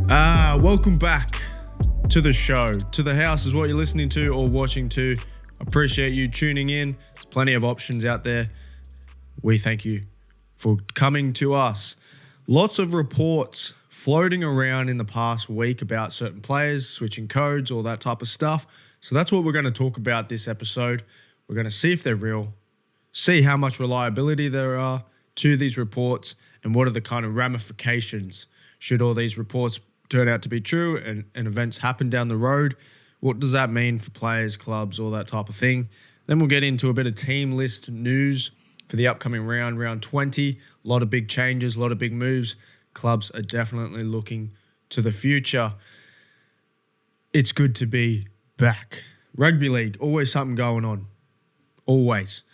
Welcome back to the show. To the house is what you're listening to or watching to. Appreciate you tuning in. There's plenty of options out there. We thank you for coming to us. Lots of reports floating around in the past week about certain players, switching codes, all that type of stuff. So that's what we're going to talk about this episode. We're going to see if they're real, see how much reliability there are to these reports, and what are the kind of ramifications should all these reports turn out to be true and events happen down the road. What does that mean for players, clubs, all that type of thing? Then we'll get into a bit of team list news for the upcoming round 20. A lot of big changes, a lot of big moves. Clubs are definitely looking to the future. It's good to be back. Rugby league, always something going on. Always.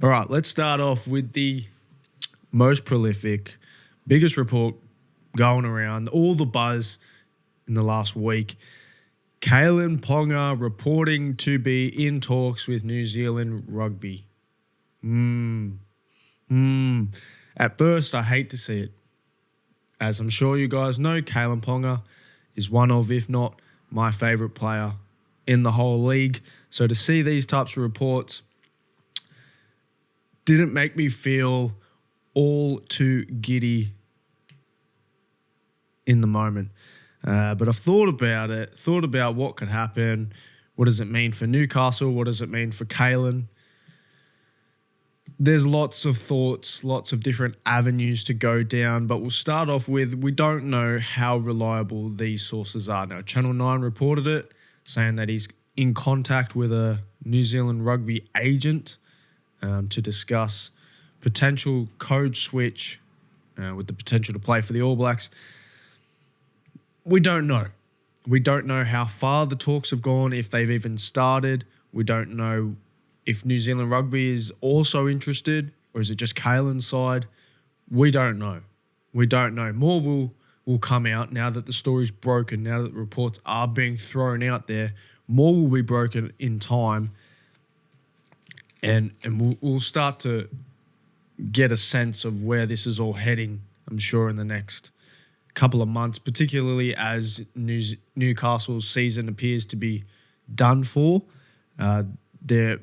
All right, let's start off with the most prolific, biggest report going around, all the buzz in the last week. Kalyn Ponga reporting to be in talks with New Zealand Rugby. At first, I hate to see it. As I'm sure you guys know, Kalyn Ponga is one of, if not my favourite player in the whole league. So to see these types of reports didn't make me feel all too giddy in the moment. But I've thought about it, thought about what could happen. What does it mean for Newcastle? What does it mean for Kalyn? There's lots of thoughts, lots of different avenues to go down, but we'll start off with we don't know how reliable these sources are. Now, Channel 9 reported it, saying that he's in contact with a New Zealand Rugby agent to discuss potential code switch with the potential to play for the All Blacks. We don't know. We don't know how far the talks have gone, if they've even started. We don't know if New Zealand Rugby is also interested, or is it just Kalyn's side? We don't know. We don't know. More will come out now that the story's broken, now that the reports are being thrown out there. More will be broken in time, and we'll start to get a sense of where this is all heading, I'm sure, in the next couple of months, particularly as Newcastle's season appears to be done for. They're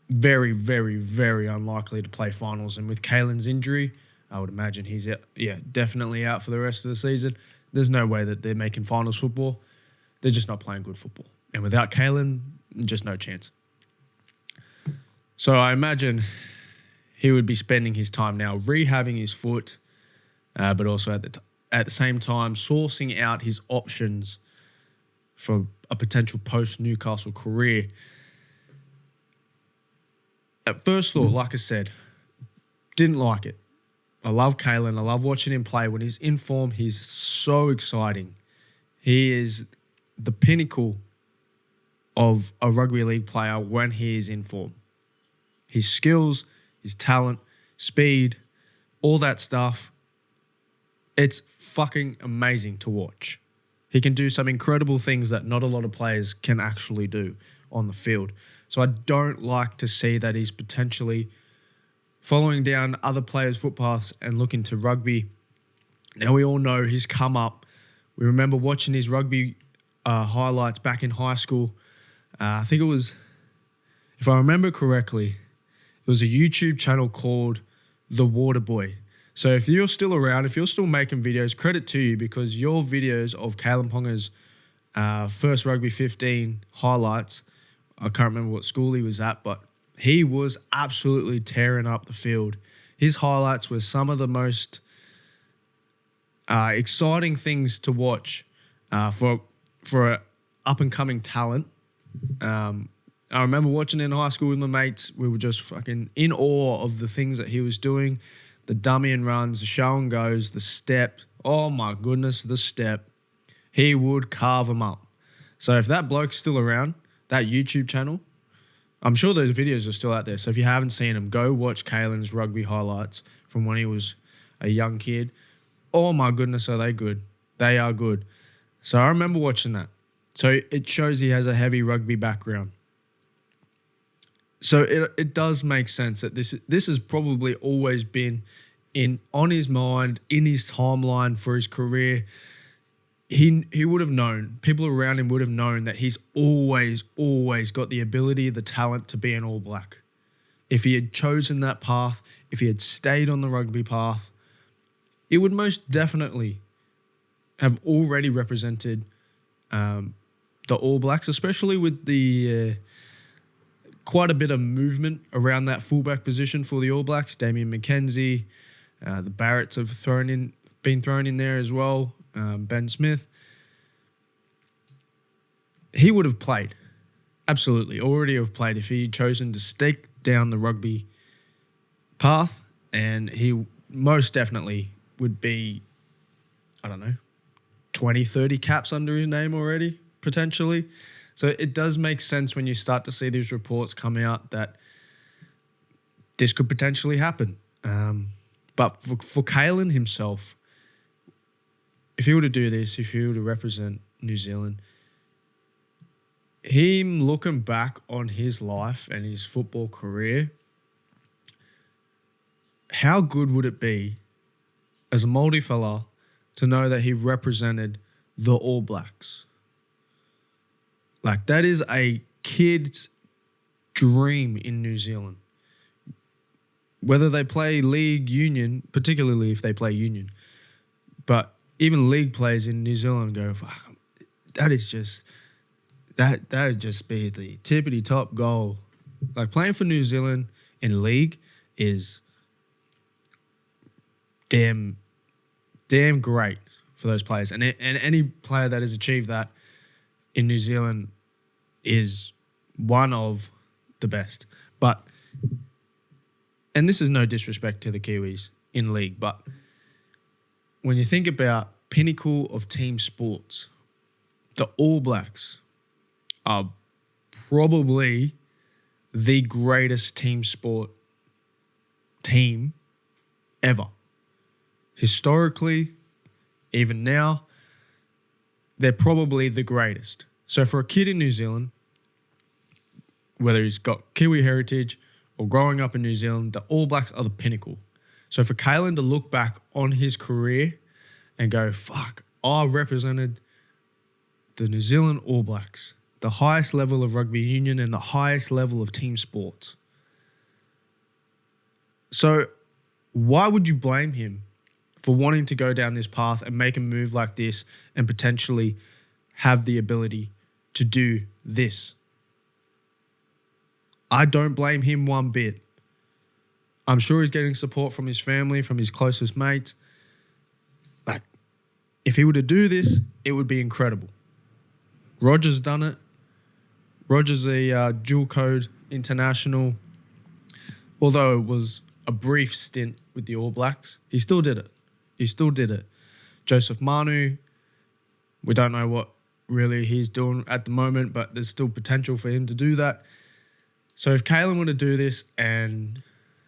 very, very, very unlikely to play finals. And with Kalyn's injury, I would imagine he's definitely out for the rest of the season. There's no way that they're making finals football. They're just not playing good football. And without Kalyn, just no chance. So I imagine he would be spending his time now rehabbing his foot, but also at the same time sourcing out his options for a potential post-Newcastle career. At first thought, like I said, didn't like it. I love Kalyn. I love watching him play. When he's in form, he's so exciting. He is the pinnacle of a rugby league player when he is in form. His skills, his talent, speed, all that stuff, it's fucking amazing to watch. He can do some incredible things that not a lot of players can actually do on the field. So I don't like to see that he's potentially following down other players' footpaths and looking to rugby. Now, we all know he's come up. We remember watching his rugby highlights back in high school. I think it was, if I remember correctly, it was a YouTube channel called The Water Boy. So if you're still around, if you're still making videos, credit to you, because your videos of Kalyn Ponga's first Rugby 15 highlights, I can't remember what school he was at, but he was absolutely tearing up the field. His highlights were some of the most exciting things to watch for an up-and-coming talent. I remember watching in high school with my mates. We were just fucking in awe of the things that he was doing. The dummy and runs, the show and goes, the step. Oh my goodness, the step. He would carve them up. So if that bloke's still around, that YouTube channel, I'm sure those videos are still out there. So if you haven't seen them, go watch Kalyn's rugby highlights from when he was a young kid. Oh my goodness, are they good? They are good. So I remember watching that. So it shows he has a heavy rugby background. So it does make sense that this has probably always been on his mind, in his timeline for his career. he would have known, people around him would have known that he's always got the ability, the talent to be an All Black. If he had chosen that path, if he had stayed on the rugby path, it would most definitely have already represented the All Blacks, especially with the quite a bit of movement around that fullback position for the All Blacks. Damien McKenzie, the Barretts have been thrown in there as well. Ben Smith. He would have played, absolutely, already have played if he had chosen to stick down the rugby path, and he most definitely would be, 20, 30 caps under his name already, potentially. So it does make sense when you start to see these reports come out that this could potentially happen. But for Kalen himself, if he were to do this, if he were to represent New Zealand, him looking back on his life and his football career, how good would it be as a Māori fella to know that he represented the All Blacks? Like, that is a kid's dream in New Zealand. Whether they play league, union, particularly if they play union, but even league players in New Zealand go, fuck, that is just, that'd just be the tippity top goal. Like, playing for New Zealand in league is damn great for those players. And any player that has achieved that in New Zealand is one of the best. But, and this is no disrespect to the Kiwis in league, but when you think about pinnacle of team sports, the All Blacks are probably the greatest team sport team ever. Historically, even now, they're probably the greatest. So for a kid in New Zealand, whether he's got Kiwi heritage or growing up in New Zealand, the All Blacks are the pinnacle. So for Kalen to look back on his career and go, fuck, I represented the New Zealand All Blacks, the highest level of rugby union and the highest level of team sports. So why would you blame him for wanting to go down this path and make a move like this and potentially have the ability to do this? I don't blame him one bit. I'm sure he's getting support from his family, from his closest mates. Like, if he were to do this, it would be incredible. Roger's done it. Roger's a dual code international. Although it was a brief stint with the All Blacks, he still did it. Joseph Manu, we don't know what really he's doing at the moment, but there's still potential for him to do that. So if Kalen were to do this and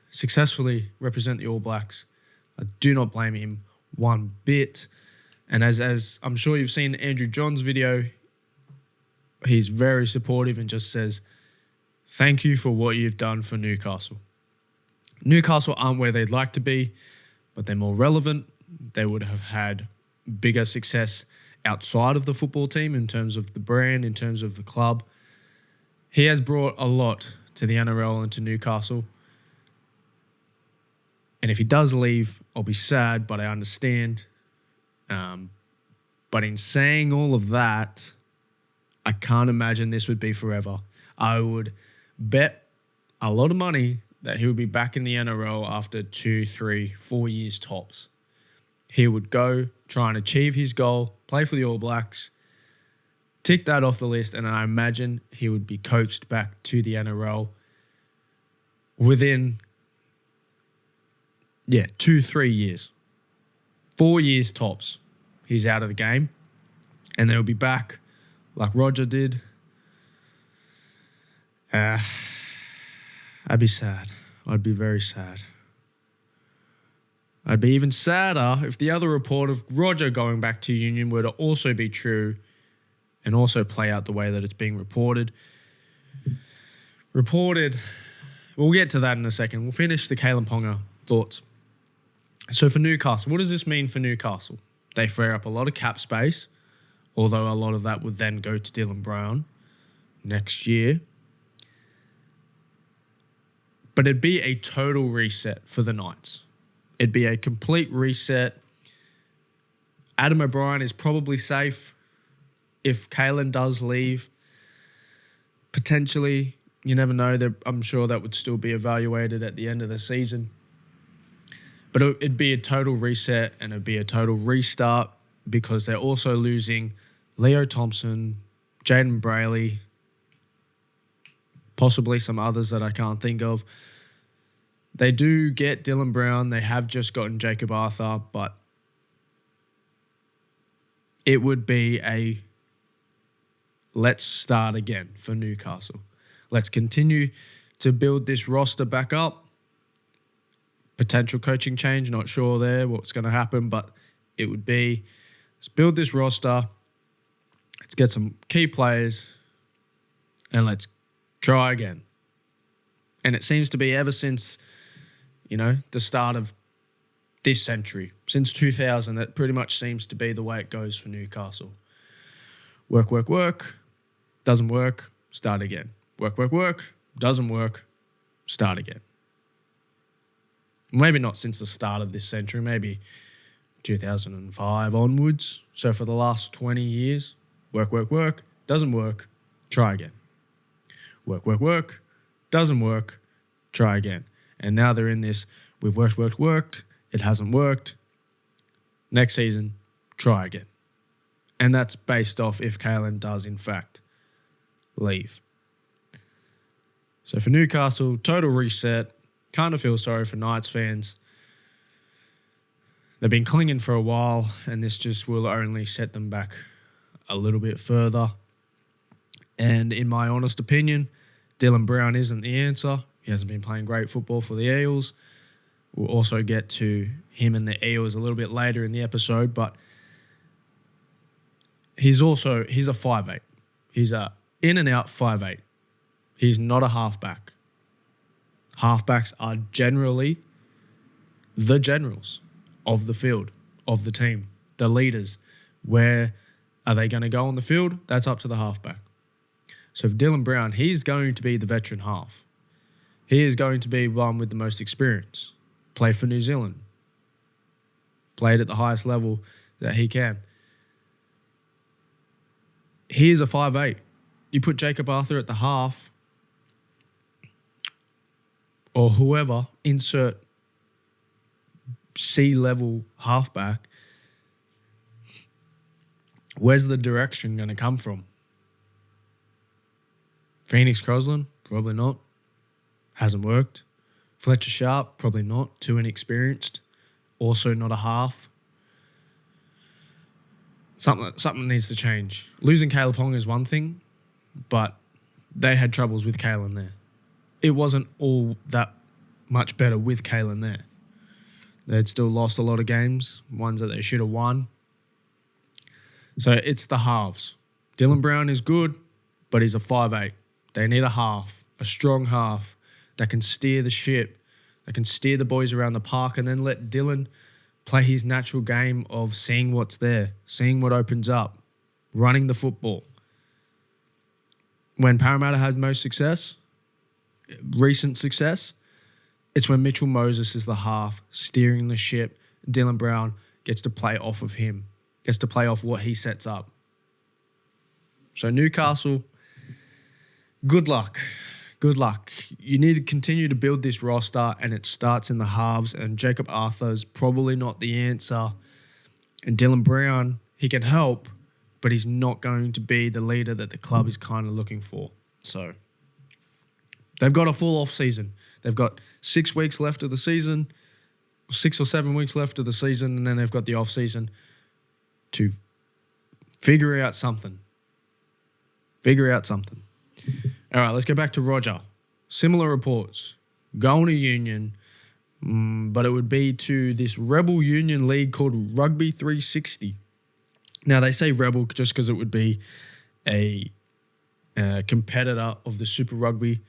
successfully represent the All Blacks, I do not blame him one bit. And as I'm sure you've seen Andrew John's video, he's very supportive and just says, thank you for what you've done for Newcastle. Newcastle aren't where they'd like to be, but they're more relevant. They would have had bigger success outside of the football team in terms of the brand, in terms of the club. He has brought a lot to the NRL and to Newcastle. And if he does leave, I'll be sad, but I understand. But in saying all of that, I can't imagine this would be forever. I would bet a lot of money that he would be back in the NRL after 2, 3, 4 years tops. He would go, try and achieve his goal, play for the All Blacks, tick that off the list, and I imagine he would be coached back to the NRL within, 2, 3 years. 4 years tops, he's out of the game, and then he'll be back like Roger did. I'd be sad. I'd be very sad. I'd be even sadder if the other report of Roger going back to Union were to also be true and also play out the way that it's being reported. We'll get to that in a second. We'll finish the Kalen Ponga thoughts. So for Newcastle, what does this mean for Newcastle? They free up a lot of cap space. although a lot of that would then go to Dylan Brown next year. But it'd be a total reset for the Knights. It'd be a complete reset. Adam O'Brien is probably safe if Kalen does leave. Potentially, you never know. I'm sure that would still be evaluated at the end of the season. But it'd be a total reset and it'd be a total restart because they're also losing Leo Thompson, Jaden Brayley, possibly some others that I can't think of. They do get Dylan Brown. They have just gotten Jacob Arthur, but it would be a let's start again for Newcastle. Let's continue to build this roster back up. Potential coaching change, not sure there what's going to happen, but it would be let's build this roster. Let's get some key players and let's try again. And it seems to be ever since, the start of this century, since 2000, that pretty much seems to be the way it goes for Newcastle. Work, work, work. Doesn't work. Start again. Work, work, work. Doesn't work. Start again. Maybe not since the start of this century, maybe 2005 onwards. So for the last 20 years, work, work, work. Doesn't work. Try again. Work, work, work. Doesn't work. Try again. And now they're in this, we've worked, worked, worked. It hasn't worked. Next season, try again. And that's based off if Kalen does, in fact, leave. So for Newcastle, total reset. Kind of feel sorry for Knights fans. They've been clinging for a while, and this just will only set them back a little bit further. And in my honest opinion, Dylan Brown isn't the answer. He hasn't been playing great football for the Eels. We'll also get to him and the Eels a little bit later in the episode, but he's a 5'8". He's a in and out 5'8". He's not a halfback. Halfbacks are generally the generals of the field, of the team, the leaders. Where are they going to go on the field? That's up to the halfback. So for Dylan Brown, he's going to be the veteran half. He is going to be one with the most experience. Play for New Zealand. Played at the highest level that he can. He is a 5'8". You put Jacob Arthur at the half, or whoever, insert C-level halfback, where's the direction going to come from? Phoenix Crosland? Probably not. Hasn't worked. Fletcher Sharp? Probably not. Too inexperienced. Also not a half. Something needs to change. Losing Caleb Ponga is one thing, but they had troubles with Kalen there. It wasn't all that much better with Kalen there. They'd still lost a lot of games, ones that they should have won. So it's the halves. Dylan Brown is good, but he's a 5'8". They need a half, a strong half that can steer the ship, that can steer the boys around the park and then let Dylan play his natural game of seeing what's there, seeing what opens up, running the football. When Parramatta had most success, recent success, it's when Mitchell Moses is the half, steering the ship. Dylan Brown gets to play off of him, gets to play off what he sets up. So Newcastle, good luck. Good luck. You need to continue to build this roster, and it starts in the halves, and Jacob Arthur's probably not the answer. And Dylan Brown, he can help, but he's not going to be the leader that the club is kind of looking for. So they've got a full off season. They've got 6 weeks left of the season, 6 or 7 weeks left of the season, and then they've got the off season to figure out something. All right, let's go back to Roger. Similar reports. Going to Union, but it would be to this rebel Union league called Rugby 360. Now, they say rebel just because it would be a competitor of the Super Rugby.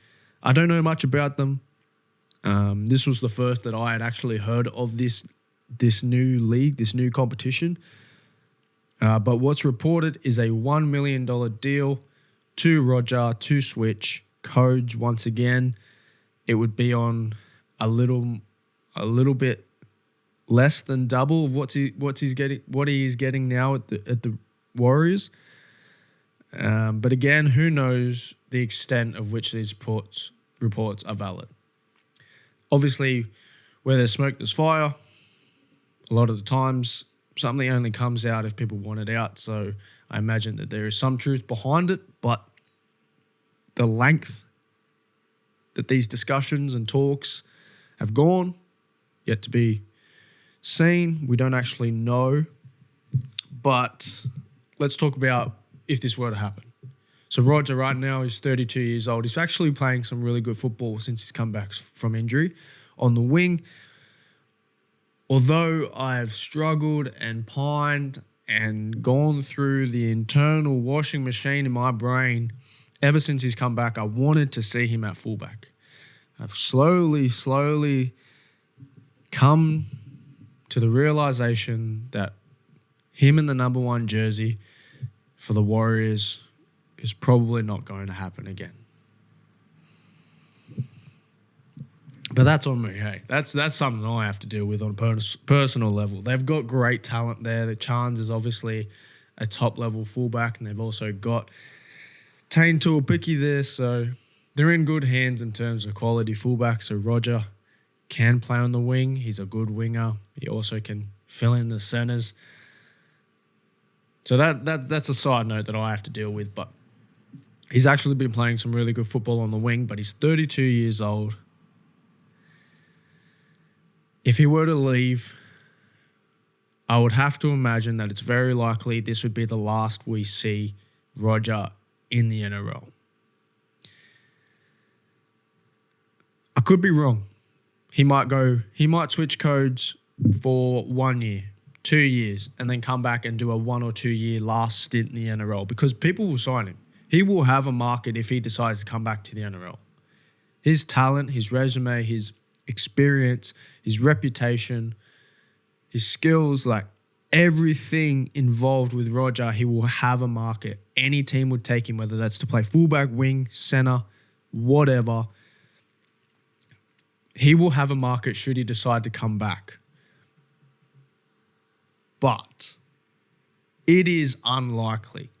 I don't know much about them. This was the first that I had actually heard of this new league, this new competition. But what's reported is a $1 million deal to Roger to switch codes once again. It would be on a little bit less than double of what he is getting now at the Warriors. But again, who knows the extent of which these reports are valid. Obviously, where there's smoke, there's fire. A lot of the times, something only comes out if people want it out. So I imagine that there is some truth behind it, but the length that these discussions and talks have gone, yet to be seen. We don't actually know. But let's talk about if this were to happen. So Roger right now is 32 years old. He's actually playing some really good football since he's come back from injury on the wing. Although I've struggled and pined and gone through the internal washing machine in my brain ever since he's come back, I wanted to see him at fullback. I've slowly come to the realization that him in the number 1 jersey for the Warriors is probably not going to happen again. But that's on me, hey. That's something I have to deal with on a personal level. They've got great talent there. The Chans is obviously a top-level fullback, and they've also got Tane Tuilpiki there, so they're in good hands in terms of quality fullback. So Roger can play on the wing. He's a good winger. He also can fill in the centres. So that's a side note that I have to deal with. But he's actually been playing some really good football on the wing, but he's 32 years old. If he were to leave, I would have to imagine that it's very likely this would be the last we see Roger in the NRL. I could be wrong. He might switch codes for 1 year, 2 years, and then come back and do a 1 or 2 year last stint in the NRL because people will sign him. He will have a market if he decides to come back to the NRL. His talent, his resume, his experience, his reputation, his skills, like everything involved with Roger, he will have a market. Any team would take him, whether that's to play fullback, wing, center, whatever. He will have a market should he decide to come back. But it is unlikely.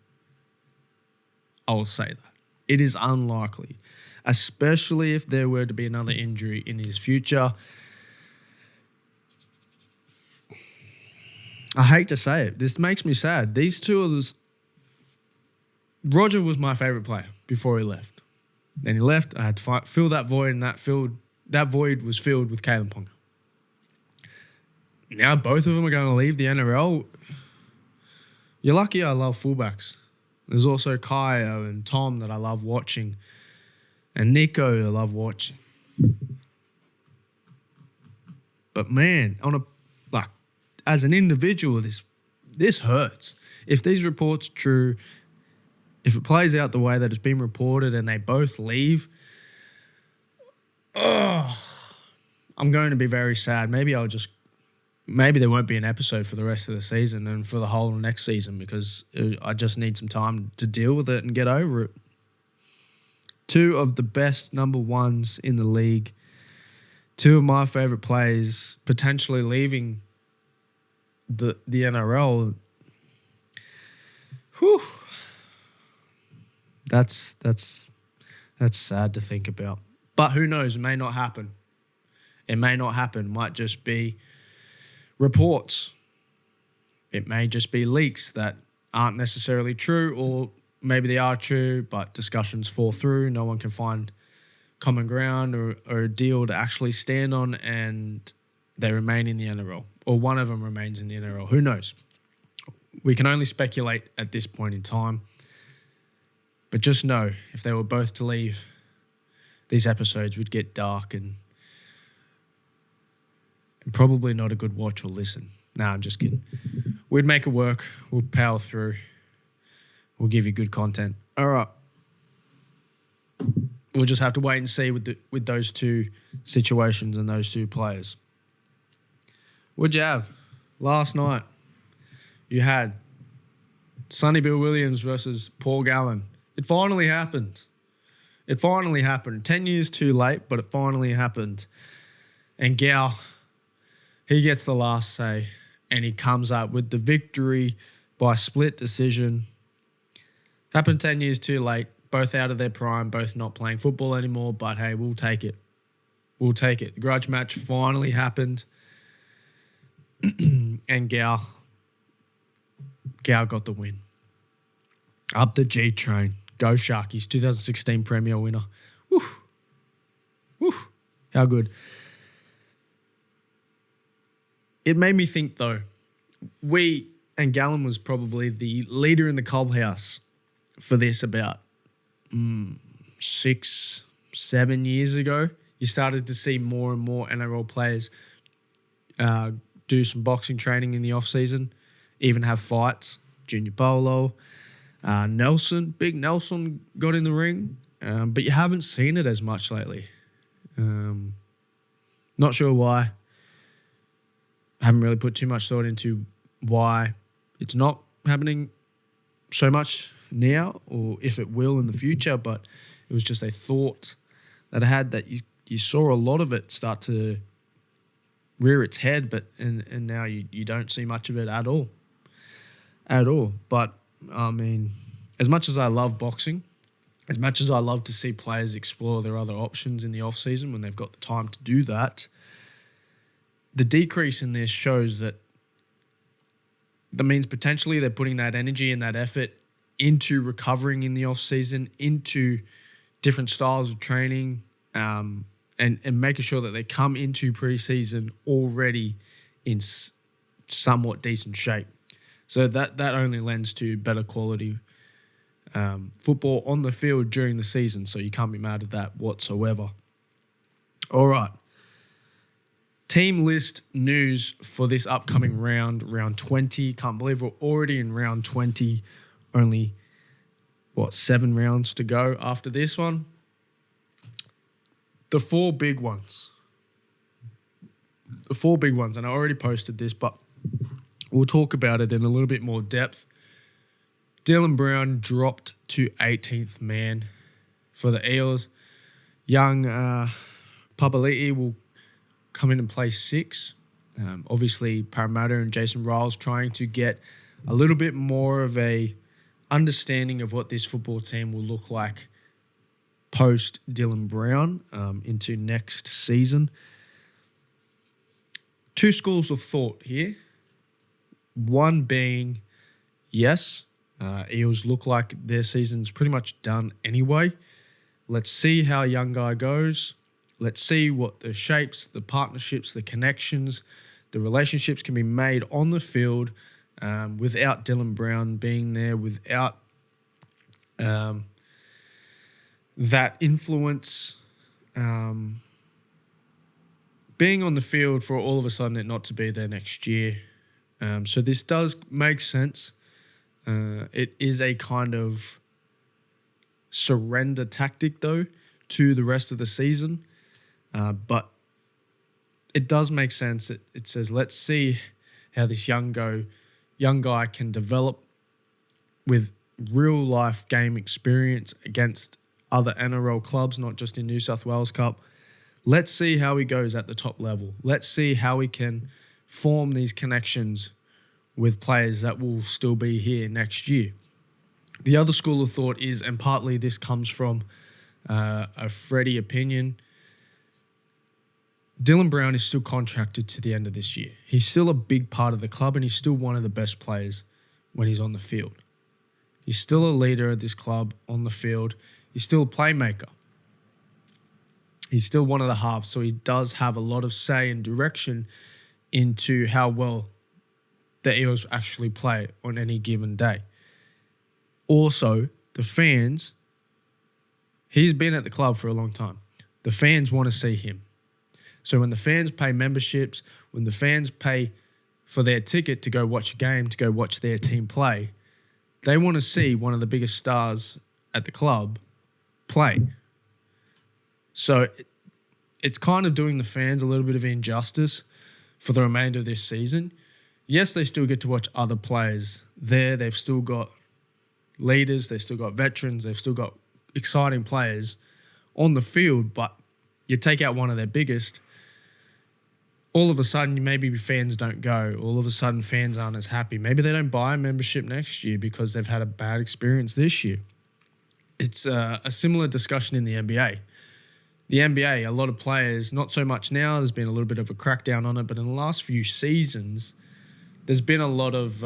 I will say that. It is unlikely, especially if there were to be another injury in his future. I hate to say it. This makes me sad. These two are Roger was my favourite player before he left. Then he left. I had to fill that void, and that void was filled with Kalyn Ponga. Now both of them are going to leave the NRL. You're lucky I love fullbacks. There's also Kaya and Tom that I love watching, and Nico I love watching. But man, as an individual, this hurts. If these reports are true, if it plays out the way that it's been reported and they both leave, I'm going to be very sad. Maybe there won't be an episode for the rest of the season and for the whole next season because I just need some time to deal with it and get over it. Two of the best number 1s in the league, two of my favourite players potentially leaving the NRL. Whew. That's sad to think about. But who knows? It may not happen. It may not happen. It might just be reports. It may just be leaks that aren't necessarily true, or maybe they are true, but discussions fall through. No one can find common ground or a deal to actually stand on, and they remain in the NRL, or one of them remains in the NRL. Who knows? We can only speculate at this point in time. But just know, if they were both to leave, these episodes would get dark and probably not a good watch or listen. Nah, I'm just kidding. We'd make it work. We'll power through. We'll give you good content. All right. We'll just have to wait and see with those two situations and those two players. What'd you have? Last night, you had Sonny Bill Williams versus Paul Gallen. It finally happened. 10 years too late, but it finally happened. And Gal, he gets the last say, and he comes up with the victory by split decision. Happened 10 years too late, both out of their prime, both not playing football anymore, but hey, we'll take it. The grudge match finally happened. And Gal got the win. Up the G train. Go Sharkies, 2016 Premier winner. Woo. How good. It made me think, though, and Gallen was probably the leader in the clubhouse for this about 6-7 years ago. You started to see more and more NRL players do some boxing training in the off-season, even have fights. Junior Polo, Big Nelson got in the ring, but you haven't seen it as much lately. Not sure why. Haven't really put too much thought into why it's not happening so much now, or if it will in the future, but it was just a thought that I had that you saw a lot of it start to rear its head, but and now you don't see much of it at all. But I mean, as much as I love boxing, as much as I love to see players explore their other options in the off season when they've got the time to do that, the decrease in this shows that means potentially they're putting that energy and that effort into recovering in the off season, into different styles of training, and making sure that they come into preseason already in somewhat decent shape. So that only lends to better quality football on the field during the season. So you can't be mad at that whatsoever. All right. Team list news for this upcoming round 20. Can't believe we're already in round 20. Only, 7 rounds to go after this one. The four big ones, and I already posted this, but we'll talk about it in a little bit more depth. Dylan Brown dropped to 18th man for the Eels. Young Papali'i will come in and play 6. Obviously, Parramatta and Jason Riles trying to get a little bit more of a understanding of what this football team will look like post Dylan Brown into next season. 2 schools of thought here. One being, yes, Eels look like their season's pretty much done anyway. Let's see how young guy goes. Let's see what the shapes, the partnerships, the connections, the relationships can be made on the field without Dylan Brown being there, without that influence being on the field for all of a sudden it not to be there next year. So this does make sense. It is a kind of surrender tactic, though, to the rest of the season. But it does make sense. It says, let's see how this young guy can develop with real-life game experience against other NRL clubs, not just in New South Wales Cup. Let's see how he goes at the top level. Let's see how he can form these connections with players that will still be here next year. The other school of thought is, and partly this comes from a Freddie opinion, Dylan Brown is still contracted to the end of this year. He's still a big part of the club and he's still one of the best players when he's on the field. He's still a leader of this club on the field. He's still a playmaker. He's still one of the halves, so he does have a lot of say and direction into how well the Eels actually play on any given day. Also, the fans, he's been at the club for a long time. The fans want to see him. So when the fans pay memberships, when the fans pay for their ticket to go watch a game, to go watch their team play, they want to see one of the biggest stars at the club play. So it's kind of doing the fans a little bit of injustice for the remainder of this season. Yes, they still get to watch other players there. They've still got leaders, they've still got veterans, they've still got exciting players on the field, but you take out one of their biggest, all of a sudden maybe fans don't go. All of a sudden fans aren't as happy. Maybe they don't buy a membership next year because they've had a bad experience this year. It's a similar discussion in the NBA. The NBA, a lot of players, not so much now, there's been a little bit of a crackdown on it, but in the last few seasons, there's been a lot of,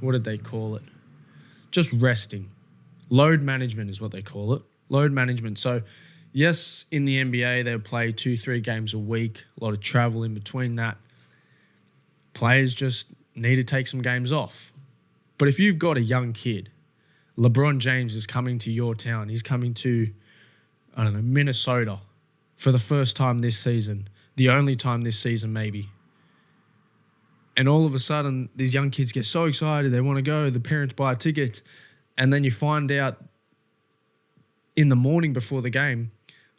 what did they call it? Just resting. Load management is what they call it. Load management. So, yes, in the NBA, they'll play 2-3 games a week, a lot of travel in between that. Players just need to take some games off. But if you've got a young kid, LeBron James is coming to your town. He's coming to, I don't know, Minnesota for the first time this season, the only time this season maybe. And all of a sudden, these young kids get so excited, they want to go, the parents buy tickets, and then you find out in the morning before the game,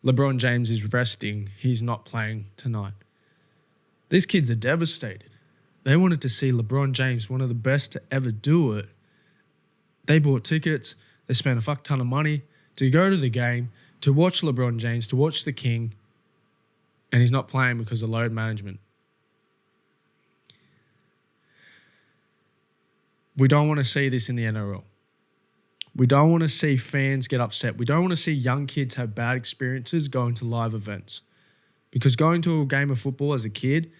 LeBron James is resting. He's not playing tonight. These kids are devastated. They wanted to see LeBron James, one of the best to ever do it. They bought tickets. They spent a fuck ton of money to go to the game, to watch LeBron James, to watch the King, and he's not playing because of load management. We don't want to see this in the NRL. We don't want to see fans get upset. We don't want to see young kids have bad experiences going to live events. Because going to a game of football as a kid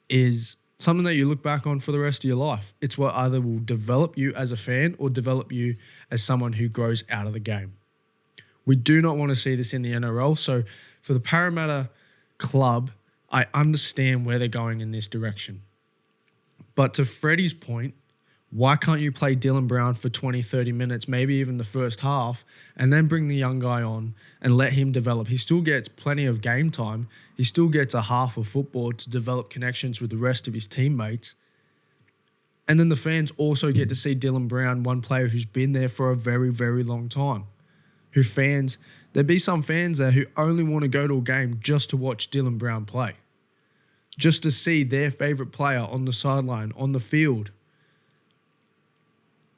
is something that you look back on for the rest of your life. It's what either will develop you as a fan or develop you as someone who grows out of the game. We do not want to see this in the NRL. So for the Parramatta club, I understand where they're going in this direction. But to Freddie's point, why can't you play Dylan Brown for 20, 30 minutes, maybe even the first half, and then bring the young guy on and let him develop? He still gets plenty of game time. He still gets a half of football to develop connections with the rest of his teammates. And then the fans also get to see Dylan Brown, one player who's been there for a very, very long time. There'd be some fans there who only want to go to a game just to watch Dylan Brown play. Just to see their favourite player on the sideline, on the field.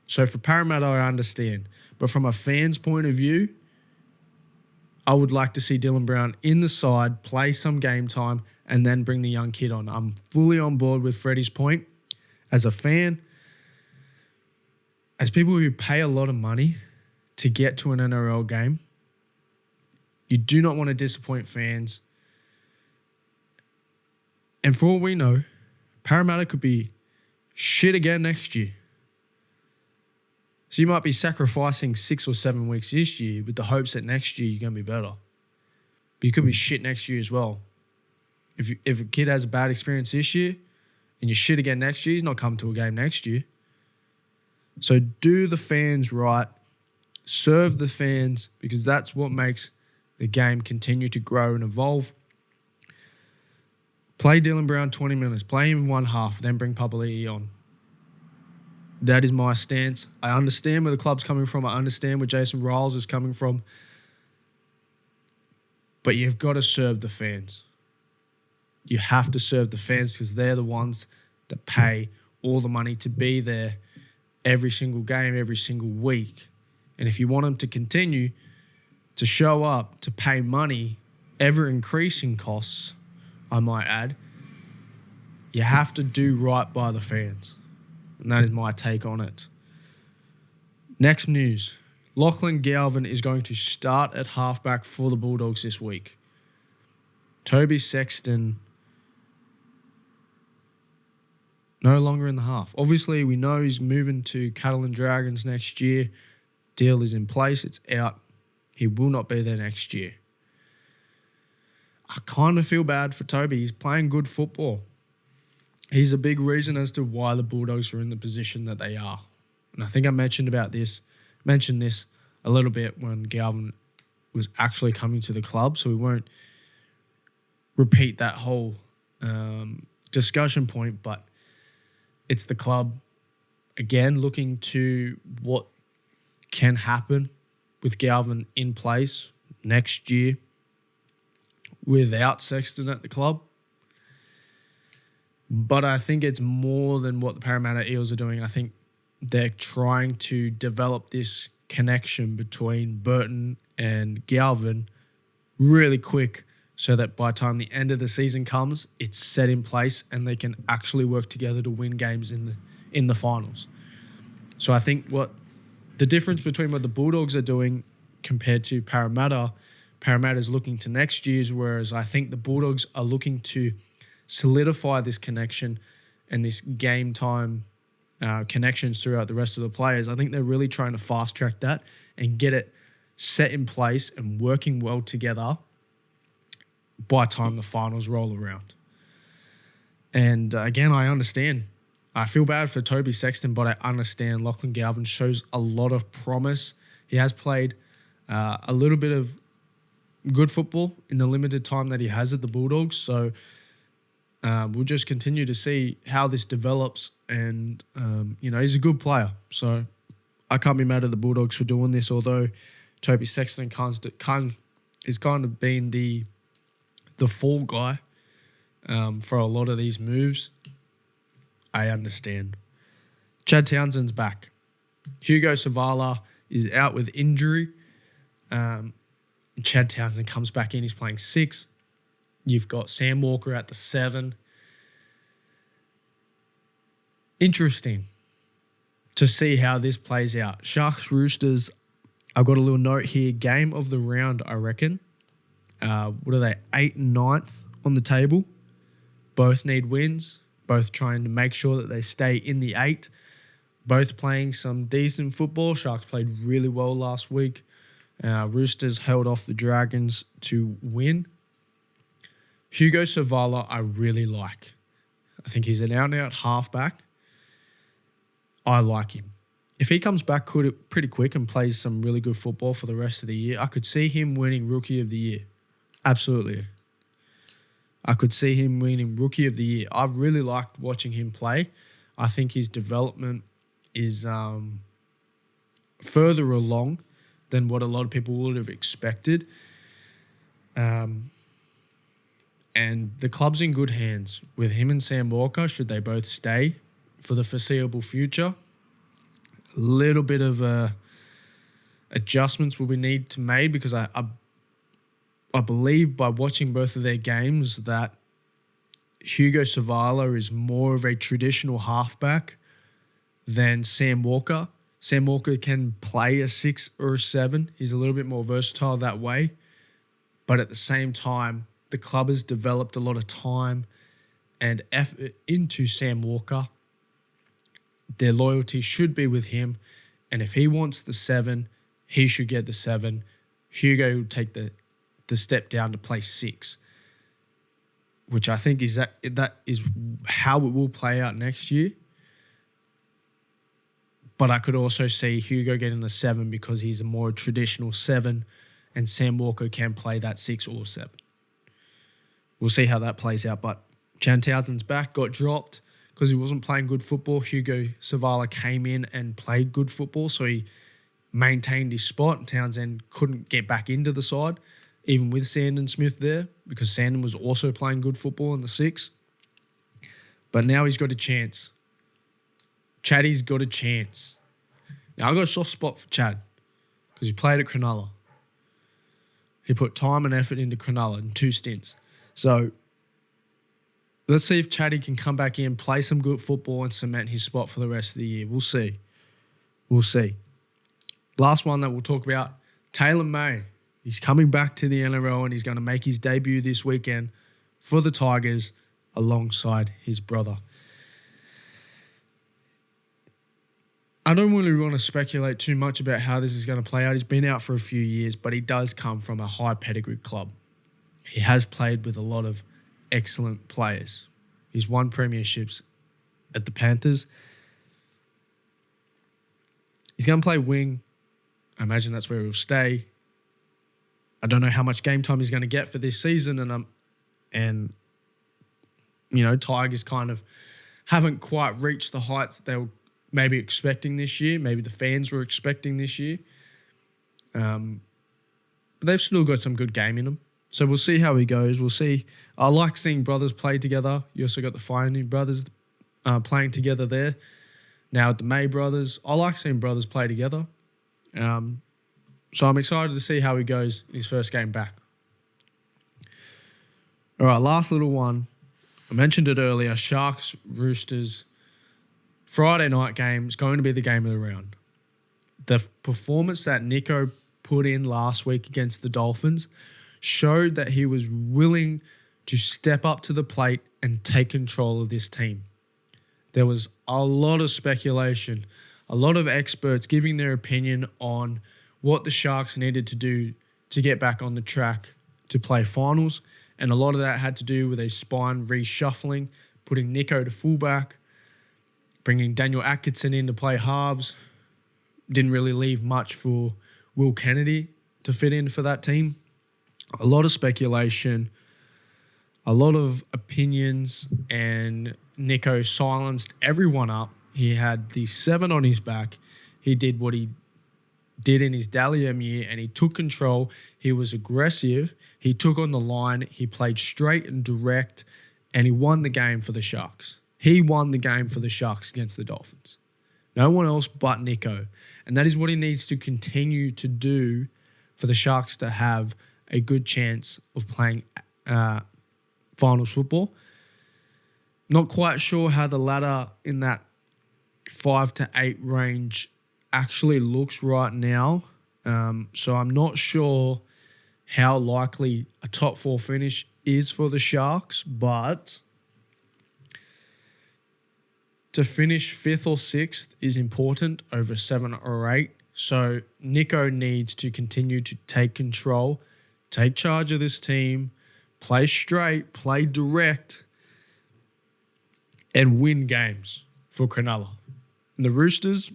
So for Parramatta, I understand. But from a fan's point of view, I would like to see Dylan Brown in the side, play some game time, and then bring the young kid on. I'm fully on board with Freddie's point. As a fan, as people who pay a lot of money to get to an NRL game, you do not want to disappoint fans. And for all we know, Parramatta could be shit again next year. So you might be sacrificing 6 or 7 weeks this year with the hopes that next year you're going to be better. But you could be shit next year as well. If a kid has a bad experience this year and you're shit again next year, he's not coming to a game next year. So do the fans right. Serve the fans, because that's what makes the game continue to grow and evolve. Play Dylan Brown 20 minutes. Play him in one half, then bring Papali'i on. That is my stance. I understand where the club's coming from. I understand where Jason Riles is coming from. But you've got to serve the fans. You have to serve the fans because they're the ones that pay all the money to be there every single game, every single week. And if you want them to continue to show up, to pay money, ever-increasing costs, I might add, you have to do right by the fans. And that is my take on it. Next news. Lachlan Galvin is going to start at halfback for the Bulldogs this week. Toby Sexton no longer in the half. Obviously, we know he's moving to Cattle and Dragons next year. Deal is in place. It's out. He will not be there next year. I kind of feel bad for Toby. He's playing good football. He's a big reason as to why the Bulldogs are in the position that they are. And I think I mentioned this a little bit when Galvin was actually coming to the club, so we won't repeat that whole discussion point, but it's the club, again, looking to what can happen with Galvin in place next year without Sexton at the club. But I think it's more than what the Parramatta Eels are doing. I think they're trying to develop this connection between Burton and Galvin really quick so that by the time the end of the season comes, it's set in place and they can actually work together to win games in the finals. So I think what the difference between what the Bulldogs are doing compared to Parramatta's looking to next year's, whereas I think the Bulldogs are looking to solidify this connection and this game time connections throughout the rest of the players. I think they're really trying to fast track that and get it set in place and working well together by the time the finals roll around. And again, I understand. I feel bad for Toby Sexton, but I understand Lachlan Galvin shows a lot of promise. He has played a little bit of good football in the limited time that he has at the Bulldogs. So we'll just continue to see how this develops. And, he's a good player. So I can't be mad at the Bulldogs for doing this, although Toby Sexton is kind of been the fall guy for a lot of these moves. I understand. Chad Townsend's back. Hugo Savala is out with injury. Chad Townsend comes back in. He's playing 6. You've got Sam Walker at the 7. Interesting to see how this plays out. Sharks Roosters, I've got a little note here. Game of the round, I reckon. What are they? 8th and 9th on the table. Both need wins. Both trying to make sure that they stay in the 8. Both playing some decent football. Sharks played really well last week. Roosters held off the Dragons to win. Hugo Savala, I really like. I think he's an out-and-out halfback. I like him. If he comes back pretty quick and plays some really good football for the rest of the year, I could see him winning Rookie of the Year. Absolutely. I could see him winning Rookie of the Year. I really liked watching him play. I think his development is further along than what a lot of people would have expected. And the club's in good hands with him and Sam Walker, should they both stay for the foreseeable future. A little bit of adjustments will be need to made because I believe by watching both of their games that Hugo Savala is more of a traditional halfback than Sam Walker. Sam Walker can play a 6 or a 7. He's a little bit more versatile that way. But at the same time, the club has developed a lot of time and effort into Sam Walker. Their loyalty should be with him. And if he wants the 7, he should get the 7. Hugo will take the step down to play 6, which I think is that is how it will play out next year. But I could also see Hugo getting the 7 because he's a more traditional 7 and Sam Walker can play that 6 or 7. We'll see how that plays out. But Chan Townsend's back, got dropped because he wasn't playing good football. Hugo Savala came in and played good football, so he maintained his spot. Townsend couldn't get back into the side, even with Sandon Smith there, because Sandon was also playing good football in the 6. But now he's got a chance. Chaddy's got a chance. Now, I've got a soft spot for Chad because he played at Cronulla. He put time and effort into Cronulla in 2 stints. So let's see if Chaddy can come back in, play some good football and cement his spot for the rest of the year. We'll see. We'll see. Last one that we'll talk about, Taylor May. He's coming back to the NRL and he's going to make his debut this weekend for the Tigers alongside his brother. I don't really want to speculate too much about how this is going to play out. He's been out for a few years, but he does come from a high pedigree club. He has played with a lot of excellent players. He's won premierships at the Panthers. He's going to play wing. I imagine that's where he'll stay. I don't know how much game time he's going to get for this season, and Tigers kind of haven't quite reached the heights they were maybe expecting this year. Maybe the fans were expecting this year. But they've still got some good game in them. So we'll see how he goes. We'll see. I like seeing brothers play together. You also got the Finey brothers playing together there. now at the May brothers. I like seeing brothers play together. So I'm excited to see how he goes in his first game back. All right, last little one. I mentioned it earlier. Sharks, Roosters. Friday night game is going to be the game of the round. The performance that Nico put in last week against the Dolphins showed that he was willing to step up to the plate and take control of this team. There was a lot of speculation, a lot of experts giving their opinion on what the Sharks needed to do to get back on the track to play finals. And a lot of that had to do with a spine reshuffling, putting Nico to fullback, bringing Daniel Atkinson in to play halves. Didn't really leave much for Will Kennedy to fit in for that team. A lot of speculation, a lot of opinions, and Nico silenced everyone up. He had the 7 on his back. He did what he did in his Dally M year, and he took control. He was aggressive. He took on the line. He played straight and direct, and he won the game for the Sharks. He won the game for the Sharks against the Dolphins. No one else but Nico. And that is what he needs to continue to do for the Sharks to have a good chance of playing finals football. Not quite sure how the ladder in that 5 to 8 range actually looks right now. So I'm not sure how likely a top 4 finish is for the Sharks, but to finish 5th or 6th is important over 7 or 8. So Nico needs to continue to take control, take charge of this team, play straight, play direct, and win games for Cronulla. And the Roosters,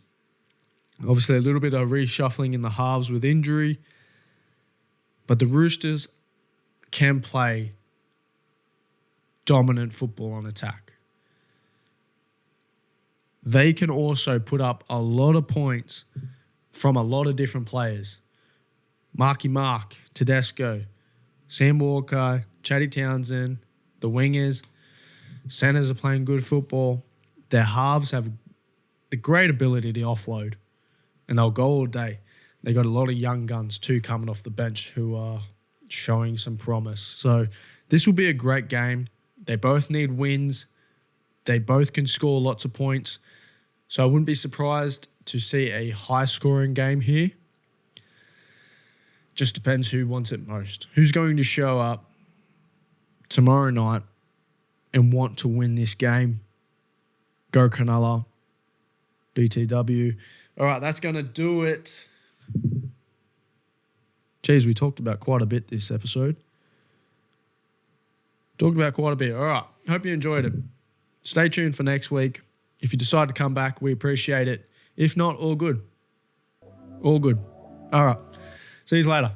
obviously a little bit of reshuffling in the halves with injury, but the Roosters can play dominant football on attack. They can also put up a lot of points from a lot of different players. Marky Mark, Tedesco, Sam Walker, Chatty Townsend, the wingers, centers are playing good football. Their halves have the great ability to offload, and they'll go all day. They got a lot of young guns too coming off the bench who are showing some promise. So this will be a great game. They both need wins. They both can score lots of points. So I wouldn't be surprised to see a high-scoring game here. Just depends who wants it most. Who's going to show up tomorrow night and want to win this game? Go Cronulla. BTW. All right, that's going to do it. Jeez, we talked about quite a bit this episode. All right, hope you enjoyed it. Stay tuned for next week. If you decide to come back, we appreciate it. If not, all good. All good. All right. See you later.